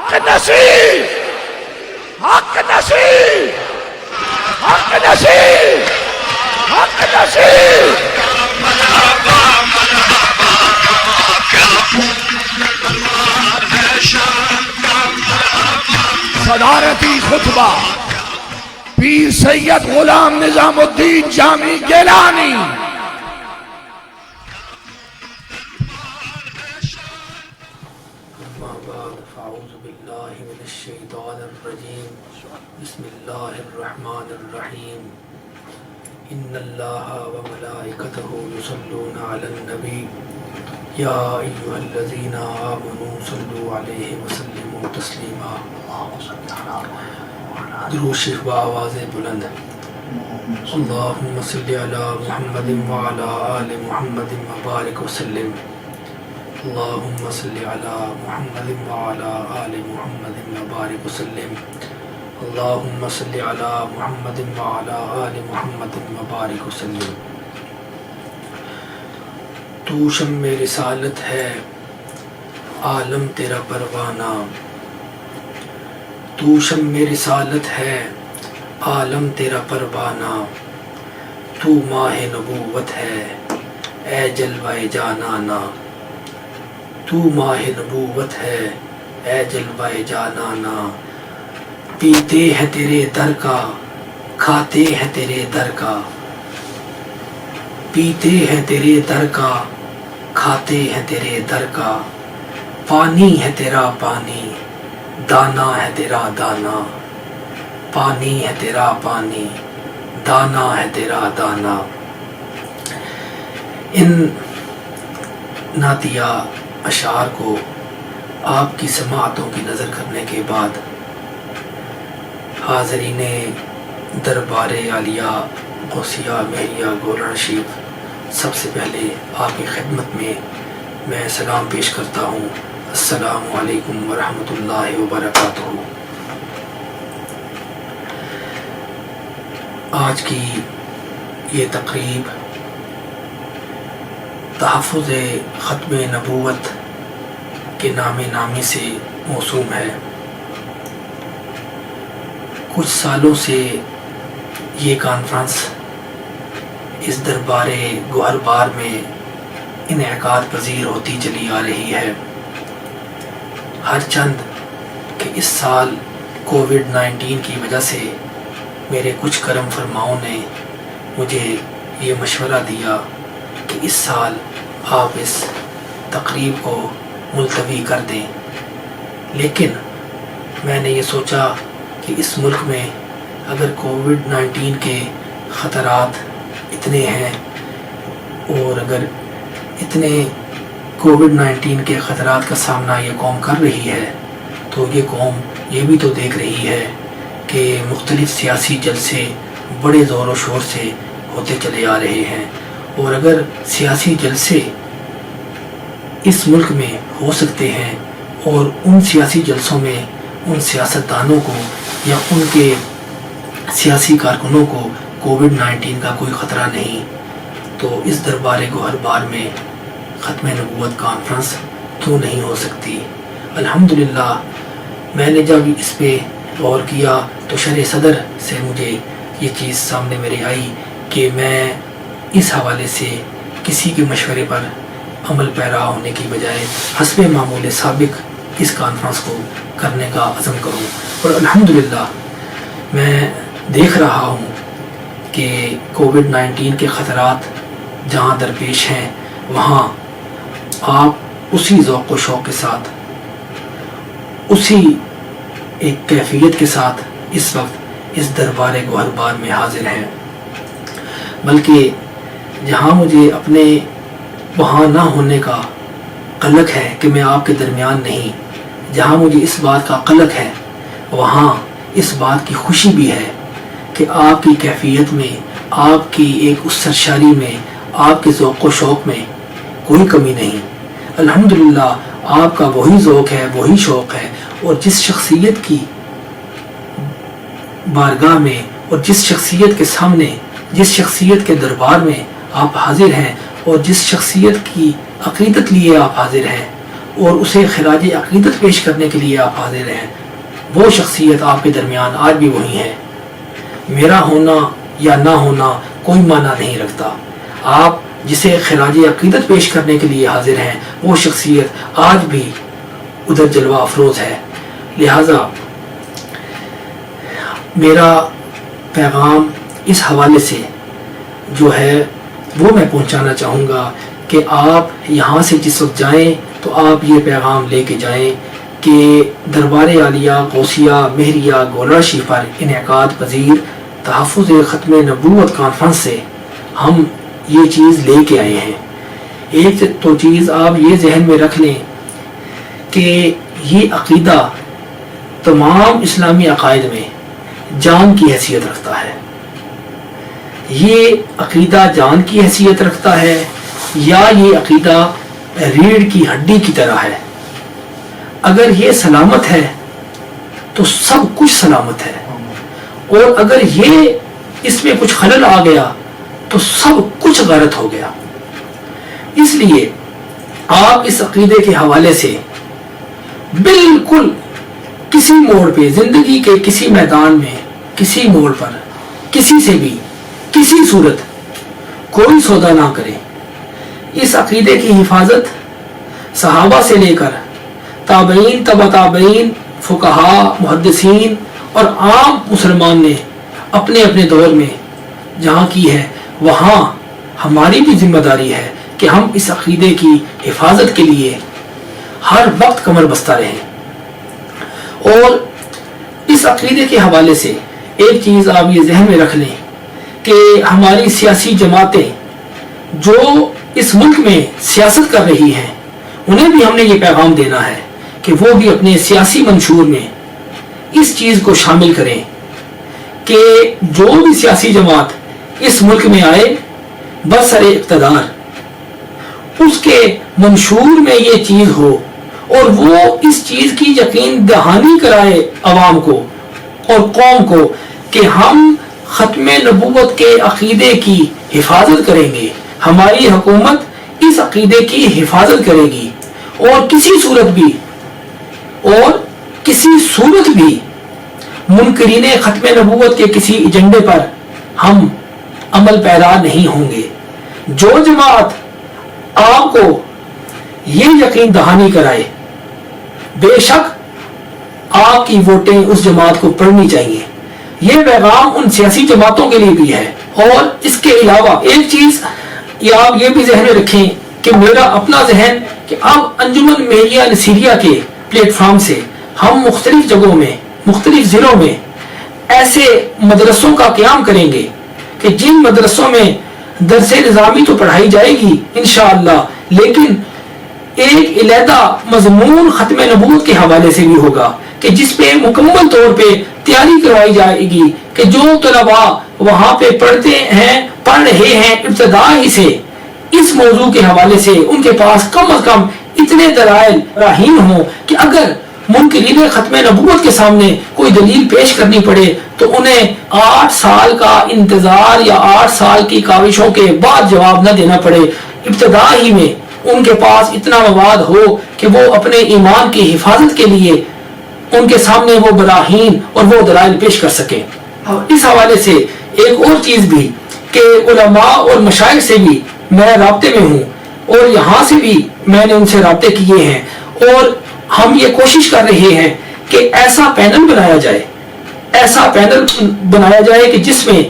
حق نصیب، حق نصیب، حق نصیب، حق نصیب. صدارتی خطبہ پیر سید غلام نظام الدین جامی گیلانی. فاعوذ باللہ من الشیطان الرجیم. بسم اللہ الرحمن الرحیم. ان اللہ وملائکتہ یصلون علی النبی یا ایھا الذین آمنوا صلوا علیہ وسلموا تسلیما. درود شریف بآواز بلند. اللہم صلی علی محمد وعلی آل محمد وبارک وسلم. اللہم صلی علی محمد وعلی آل محمد وبارک وسلم. اللہم صلی علی محمد وعلی آل محمد وبارک وسلم. تو شمع رسالت ہے عالم تیرا پروانہ، تو شمع رسالت ہے عالم تیرا پروانہ. تو ماہ نبوت ہے اے جلوہ جانانا، تو ماہ نبوت ہے اے جلوہ جانانا. پیتے ہیں تیرے در کا، کھاتے ہیں تیرے در کا، پیتے ہیں تیرے در کا، کھاتے ہیں تیرے در کا. پانی ہے تیرا پانی، دانا ہے تیرا دانا، پانی ہے تیرا پانی، دانا ہے تیرا دانا. ان نعتیہ اشعار کو آپ کی سماعتوں کی نظر کرنے کے بعد حاضرین دربار عالیہ غوثیہ مہریہ گولڑ شریف، سب سے پہلے آپ کی خدمت میں میں سلام پیش کرتا ہوں. السلام علیکم ورحمۃ اللہ وبرکاتہ. آج کی یہ تقریب تحفظ ختم نبوت کے نام نامی سے موسوم ہے. کچھ سالوں سے یہ کانفرنس اس دربار گوہر بار میں انعقاد پذیر ہوتی چلی آ رہی ہے. ہر چند کہ اس سال کووڈ-19 کی وجہ سے میرے کچھ کرم فرماؤں نے مجھے یہ مشورہ دیا کہ اس سال آپ اس تقریب کو ملتوی کر دیں. لیکن میں نے یہ سوچا کہ اس ملک میں اگر کووڈ-19 کے خطرات اتنے ہیں اور اگر اتنے کووڈ-19 کے خطرات کا سامنا یہ قوم کر رہی ہے تو یہ قوم یہ بھی تو دیکھ رہی ہے کہ مختلف سیاسی جلسے بڑے زور و شور سے ہوتے چلے آ رہے ہیں. اور اگر سیاسی جلسے اس ملک میں ہو سکتے ہیں اور ان سیاسی جلسوں میں ان سیاستدانوں کو یا ان کے سیاسی کارکنوں کو کووڈ-19 کا کوئی خطرہ نہیں، تو اس دربار گوہر بار میں ختم نبوت کانفرنس کیوں نہیں ہو سکتی؟ الحمدللہ میں نے جب اس پہ غور کیا تو شرح صدر سے مجھے یہ چیز سامنے میرے آئی کہ میں اس حوالے سے کسی کے مشورے پر عمل پیرا ہونے کی بجائے حسب معمول سابق اس کانفرنس کو کرنے کا عزم کروں. اور الحمدللہ میں دیکھ رہا ہوں کہ کووڈ-19 کے خطرات جہاں درپیش ہیں وہاں آپ اسی ذوق و شوق کے ساتھ، اسی ایک کیفیت کے ساتھ اس وقت اس دربار گوہر بار میں حاضر ہیں. بلکہ جہاں مجھے اپنے وہاں نہ ہونے کا قلق ہے کہ میں آپ کے درمیان نہیں، جہاں مجھے اس بات کا قلق ہے وہاں اس بات کی خوشی بھی ہے کہ آپ کی کیفیت میں، آپ کی ایک اس سرشاری میں، آپ کے ذوق و شوق میں کوئی کمی نہیں. الحمدللہ آپ کا وہی ذوق ہے، وہی شوق ہے، اور جس شخصیت کی بارگاہ میں اور جس شخصیت کے سامنے، جس شخصیت کے دربار میں آپ حاضر ہیں اور جس شخصیت کی عقیدت لیے آپ حاضر ہیں، اور اسے خراج عقیدت پیش کرنے کے لیے آپ حاضر ہیں، وہ شخصیت آپ کے درمیان آج بھی وہی ہے۔ میرا ہونا یا نہ ہونا کوئی معنی نہیں رکھتا، آپ جسے خراج عقیدت پیش کرنے کے لیے حاضر ہیں وہ شخصیت آج بھی ادھر جلوہ افروز ہے۔ لہذا میرا پیغام اس حوالے سے جو ہے وہ میں پہنچانا چاہوں گا کہ آپ یہاں سے جس وقت جائیں تو آپ یہ پیغام لے کے جائیں کہ دربار عالیہ غوثیہ مہریہ گولراشی پر انعقاد پذیر تحفظ ختم نبوت کانفرنس سے ہم یہ چیز لے کے آئے ہیں۔ ایک تو چیز آپ یہ ذہن میں رکھ لیں کہ یہ عقیدہ تمام اسلامی عقائد میں جان کی حیثیت رکھتا ہے۔ یہ عقیدہ جان کی حیثیت رکھتا ہے یا یہ عقیدہ ریڑھ کی ہڈی کی طرح ہے؟ اگر یہ سلامت ہے تو سب کچھ سلامت ہے، اور اگر یہ اس میں کچھ خلل آ گیا تو سب کچھ غلط ہو گیا۔ اس لیے آپ اس عقیدے کے حوالے سے بالکل کسی موڑ پہ، زندگی کے کسی میدان میں، کسی موڑ پر کسی سے بھی کسی صورت کوئی سودا نہ کریں۔ اس عقیدے کی حفاظت صحابہ سے لے کر تابعین، تبع تابعین، فقہاء، محدثین اور عام مسلمان نے اپنے اپنے دور میں جہاں کی ہے، وہاں ہماری بھی ذمہ داری ہے کہ ہم اس عقیدے کی حفاظت کے لیے ہر وقت کمر بستہ رہیں۔ اور اس عقیدے کے حوالے سے ایک چیز آپ یہ ذہن میں رکھ لیں کہ ہماری سیاسی جماعتیں جو اس ملک میں سیاست کر رہی ہیں انہیں بھی ہم نے یہ پیغام دینا ہے کہ وہ بھی اپنے سیاسی منشور میں اس چیز کو شامل کریں کہ جو بھی سیاسی جماعت اس ملک میں آئے برسر اقتدار، اس کے منشور میں یہ چیز ہو اور وہ اس چیز کی یقین دہانی کرائے عوام کو اور قوم کو کہ ہم ختم نبوت کے عقیدے کی حفاظت کریں گے، ہماری حکومت اس عقیدے کی حفاظت کرے گی، اور کسی صورت بھی منکرین ختم نبوت کے کسی ایجنڈے پر ہم عمل پیرا نہیں ہوں گے۔ جو جماعت آپ کو یہ یقین دہانی کرائے، بے شک آپ کی ووٹیں اس جماعت کو پڑھنی چاہیے۔ یہ پیغام ان سیاسی جماعتوں کے لیے بھی ہے۔ اور اس کے علاوہ ایک چیز یہ آپ یہ بھی ذہن میں رکھیں کہ میرا اپنا ذہن کہ اب انجمن مہریہ نصیریہ کے پلیٹ فارم سے ہم مختلف جگہوں میں، مختلف ضلعوں میں ایسے مدرسوں کا قیام کریں گے کہ جن مدرسوں میں درس نظامی تو پڑھائی جائے گی انشاءاللہ، لیکن ایک علیحدہ مضمون ختم نبوت کے حوالے سے بھی ہوگا کہ جس پہ مکمل طور پہ تیاری کروائی جائے گی کہ جو طلباء وہاں پہ پڑھ رہے ہیں ابتدا ہی سے اس موضوع کے حوالے سے ان کے پاس کم از کم اتنے دلائل راہین ہوں کہ اگر منکرین ختم نبوت کے سامنے کوئی دلیل پیش کرنی پڑے تو انہیں 8 سال کا انتظار یا 8 سال کی کاوشوں کے بعد جواب نہ دینا پڑے، ابتدا ہی میں ان کے پاس اتنا مواد ہو کہ وہ اپنے ایمان کی حفاظت کے لیے ان کے سامنے وہ براہین اور وہ دلائل پیش کر سکیں۔ اس حوالے سے ایک اور چیز بھی کہ علماء اور مشائخ سے بھی میں رابطے میں ہوں، اور یہاں سے بھی میں نے ان سے رابطے کیے ہیں، اور ہم یہ کوشش کر رہے ہیں کہ ایسا پینل بنایا جائے کہ جس میں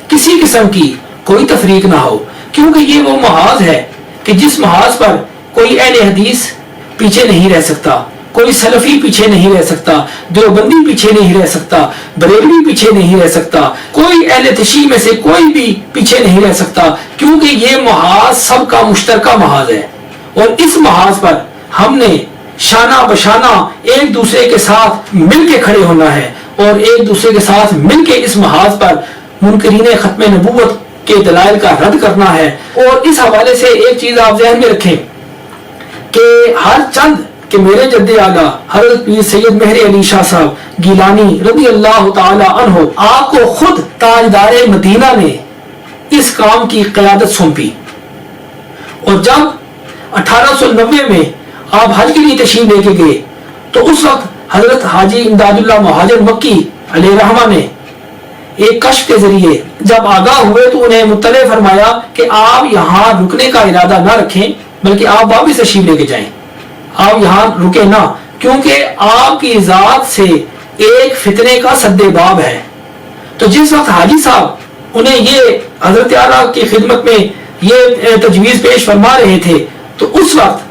کسی قسم کی کوئی تفریق نہ ہو، کیونکہ یہ وہ محاذ ہے کہ جس محاذ پر کوئی اہل حدیث پیچھے نہیں رہ سکتا، کوئی سلفی پیچھے نہیں رہ سکتا، دیوبندی پیچھے نہیں رہ سکتا، بریلوی پیچھے نہیں رہ سکتا، کوئی اہل تشیع میں سے کوئی بھی پیچھے نہیں رہ سکتا، کیونکہ یہ محاذ سب کا مشترکہ محاذ ہے، اور اس محاذ پر ہم نے شانہ بشانہ ایک دوسرے کے ساتھ مل کے کھڑے ہونا ہے، اور ایک دوسرے کے ساتھ مل کے اس محاذ پر منکرین ختم نبوت کے دلائل کا رد کرنا ہے۔ اور اس حوالے سے ایک چیز آپ ذہن میں رکھیں کہ ہر چند کہ میرے جد اعلیٰ حضرت پیر سید مہر علی شاہ صاحب گیلانی رضی اللہ تعالی عنہ، آپ کو خود تاجدار مدینہ نے اس کام کی قیادت سونپی، اور جب 1890 میں آپ حج کے لیے تشریف لے کے گئے تو اس وقت حضرت حاجی امداد اللہ مہاجر مکی علیہ رحمہ نے ایک کشف کے ذریعے جب آگاہ ہوئے تو انہیں مطلع فرمایا کہ آپ یہاں رکنے کا ارادہ نہ رکھیں بلکہ آپ واپس تشریف لے کے جائیں، آپ یہاں رکے نہ، کیونکہ آپ کی ذات سے ایک فتنے کا سد باب ہے۔ تو جس وقت حاجی صاحب انہیں یہ حضرت اعلیٰ کی خدمت میں یہ تجویز پیش فرما رہے تھے تو اس وقت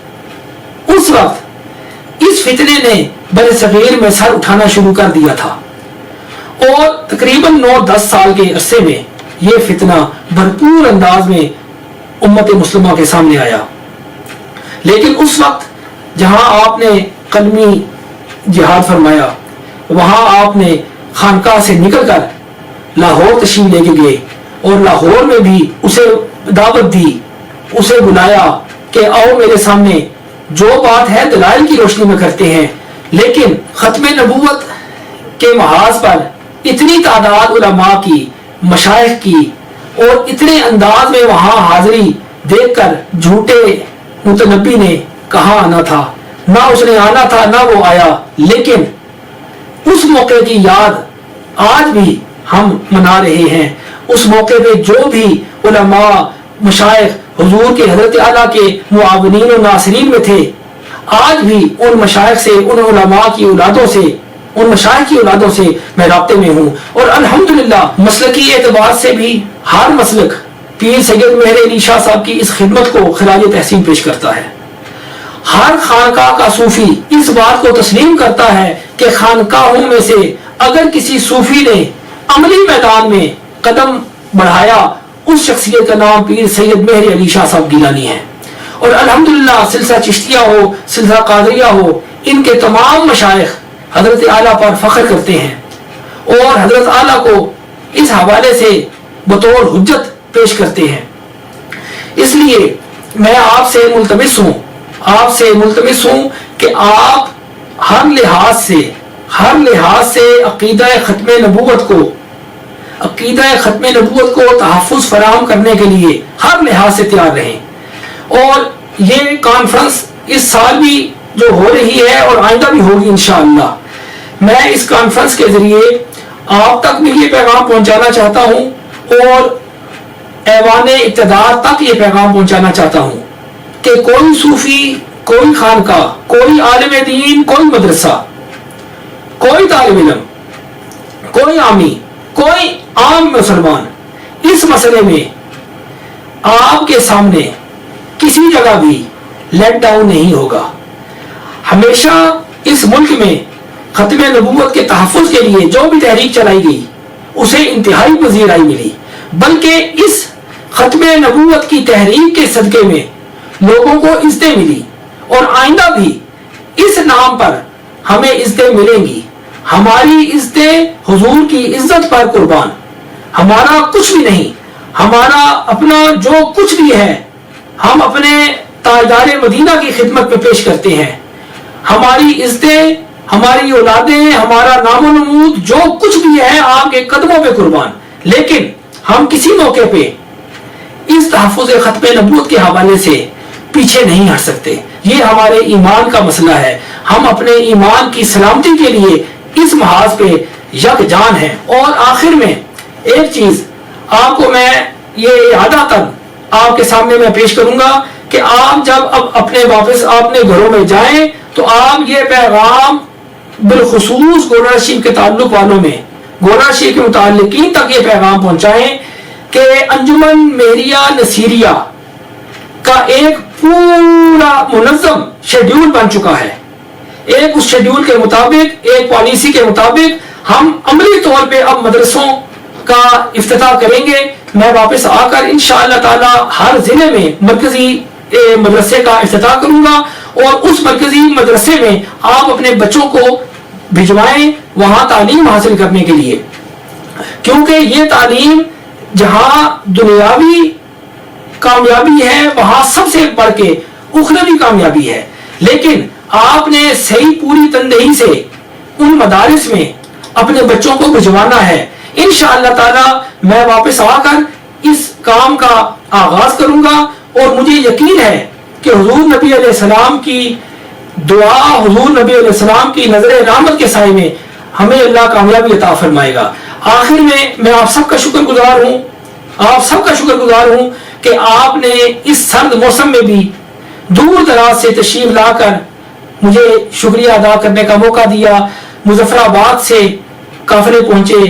اس فتنے نے بر صغیر میں سر اٹھانا شروع کر دیا تھا، اور تقریباً 9-10 سال کے عرصے میں یہ فتنہ بھرپور انداز میں امت مسلمہ کے سامنے آیا۔ لیکن اس وقت جہاں آپ نے قلمی جہاد فرمایا، وہاں آپ نے خانقاہ سے نکل کر لاہور تشریف لے کے گئے، اور لاہور میں بھی اسے دعوت دی، اسے بلایا کہ آؤ میرے سامنے، جو بات ہے دلائل کی روشنی میں کرتے ہیں۔ لیکن ختم نبوت کے محاذ پر اتنی تعداد علماء کی، مشائخ کی، اور اتنے انداز میں وہاں حاضری دیکھ کر جھوٹے متنبی نے کہاں آنا تھا، نہ اس نے آنا تھا نہ وہ آیا۔ لیکن اس موقع کی یاد آج بھی ہم منا رہے ہیں۔ اس موقع پہ جو بھی علماء، مشائخ حضور کے حضرت اعلیٰ کے معاونین و ناصرین میں تھے، آج بھی ان مشائخ سے، ان علماء کی اولادوں سے، ان مشائخ کی اولادوں سے میں رابطے میں ہوں، اور الحمدللہ مسلکی اعتبار سے بھی ہر مسلک پیر سید مہر علی شاہ صاحب کی اس خدمت کو خراج تحسین پیش کرتا ہے۔ ہر خانقاہ کا صوفی اس بات کو تسلیم کرتا ہے کہ خانقاہوں میں سے اگر کسی صوفی نے عملی میدان میں قدم بڑھایا، اس شخصیت کا نام پیر سید مہر علی شاہ صاحب گیلانی ہے۔ اور الحمدللہ سلسلہ چشتیہ ہو، سلسلہ قادریہ ہو، ان کے تمام مشائخ حضرت اعلیٰ پر فخر کرتے ہیں، اور حضرت اعلیٰ کو اس حوالے سے بطور حجت پیش کرتے ہیں۔ اس لیے میں آپ سے ملتمس ہوں کہ آپ ہر لحاظ سے عقیدہ ختم نبوت کو تحفظ فراہم کرنے کے لیے ہر لحاظ سے تیار رہیں۔ اور یہ کانفرنس اس سال بھی جو ہو رہی ہے اور آئندہ بھی ہوگی انشاءاللہ، میں اس کانفرنس کے ذریعے آپ تک بھی یہ پیغام پہنچانا چاہتا ہوں، اور ایوان اقتدار تک یہ پیغام پہنچانا چاہتا ہوں کہ کوئی صوفی، کوئی خانقاہ، کوئی عالم دین، کوئی مدرسہ، کوئی طالب علم، کوئی عامی، کوئی عام مسلمان اس مسئلے میں آپ کے سامنے کسی جگہ بھی لیٹ ڈاؤن نہیں ہوگا۔ ہمیشہ اس ملک میں ختم نبوت کے تحفظ کے لیے جو بھی تحریک چلائی گئی اسے انتہائی پذیرائی ملی، بلکہ اس ختم نبوت کی تحریک کے صدقے میں لوگوں کو عزتیں ملی، اور آئندہ بھی اس نام پر ہمیں عزتیں ملیں گی۔ ہماری عزتیں حضور کی عزت پر قربان، ہمارا کچھ بھی نہیں، ہمارا اپنا جو کچھ بھی ہے ہم اپنے تاجدار مدینہ کی خدمت میں پیش کرتے ہیں۔ ہماری عزتیں، ہماری اولادیں، ہمارا نام و نمود جو کچھ بھی ہے آپ کے قدموں پہ قربان، لیکن ہم کسی موقع پہ اس تحفظ ختم نبوت کے حوالے سے پیچھے نہیں ہٹ سکتے۔ یہ ہمارے ایمان کا مسئلہ ہے، ہم اپنے ایمان کی سلامتی کے لیے اس محاذ پہ یک جان ہیں۔ اور آخر میں ایک چیز آپ کو میں یہ اعادہ آپ کے سامنے میں پیش کروں گا کہ آپ جب اب اپنے گھروں میں جائیں تو آپ یہ پیغام بالخصوص گورنر شریف کے تعلق والوں میں، گورنر شریف کے متعلقین تک یہ پیغام پہنچائیں کہ انجمن مہریہ نصیریہ کا ایک پورا منظم شیڈیول بن چکا ہے۔ ایک اس شیڈیول کے مطابق، ایک پالیسی کے مطابق ہم عملی طور پہ اب مدرسوں کا افتتاح کریں گے۔ میں واپس آ کر انشاءاللہ تعالی ہر ضلع میں مرکزی مدرسے کا افتتاح کروں گا، اور اس مرکزی مدرسے میں آپ اپنے بچوں کو بھجوائیں وہاں تعلیم حاصل کرنے کے لیے، کیونکہ یہ تعلیم جہاں دنیاوی کامیابی ہے وہاں سب سے بڑھ کے اخروی کامیابی ہے۔ لیکن آپ نے صحیح پوری تندہی سے ان مدارس میں اپنے بچوں کو بھجوانا ہے۔ انشاءاللہ تعالی میں واپس آ کر اس کام کا آغاز کروں گا، اور مجھے یقین ہے کہ حضور نبی علیہ السلام کی دعا حضور نبی علیہ السلام کی نظر رحمت کے سائے میں ہمیں اللہ کامیابی عطا فرمائے گا۔ آخر میں آپ سب کا شکر گزار ہوں کہ آپ نے اس سرد موسم میں بھی دور دراز سے تشریف لا کر مجھے شکریہ ادا کرنے کا موقع دیا۔ مظفر آباد سے قافلے پہنچے،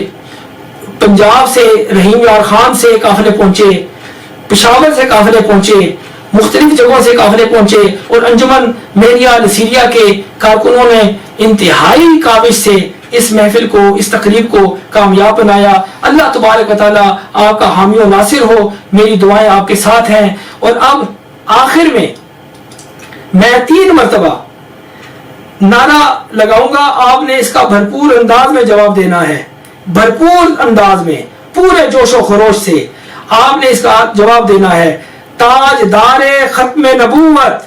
پنجاب سے رحیم یار خان سے قافلے پہنچے، پشاور سے قافلے پہنچے، مختلف جگہوں سے قافلے پہنچے، اور انجمن میریا نصیریہ کے کارکنوں نے انتہائی کاوش سے اس محفل کو، اس تقریب کو کامیاب بنایا۔ اللہ تبارک و تعالیٰ آپ کا حامی و ناصر ہو، میری دعائیں آپ کے ساتھ ہیں۔ اور اب آخر میں 3 مرتبہ نعرہ لگاؤں گا، آپ نے اس کا بھرپور انداز میں جواب دینا ہے، بھرپور انداز میں، پورے جوش و خروش سے آپ نے اس کا جواب دینا ہے۔ تاجدار ختم نبوت،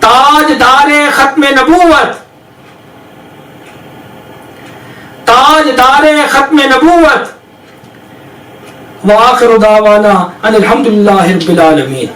تاجدار ختم نبوت، تاجدار ختم نبوت، وآخر دعوانا ان الحمدللہ رب العالمین۔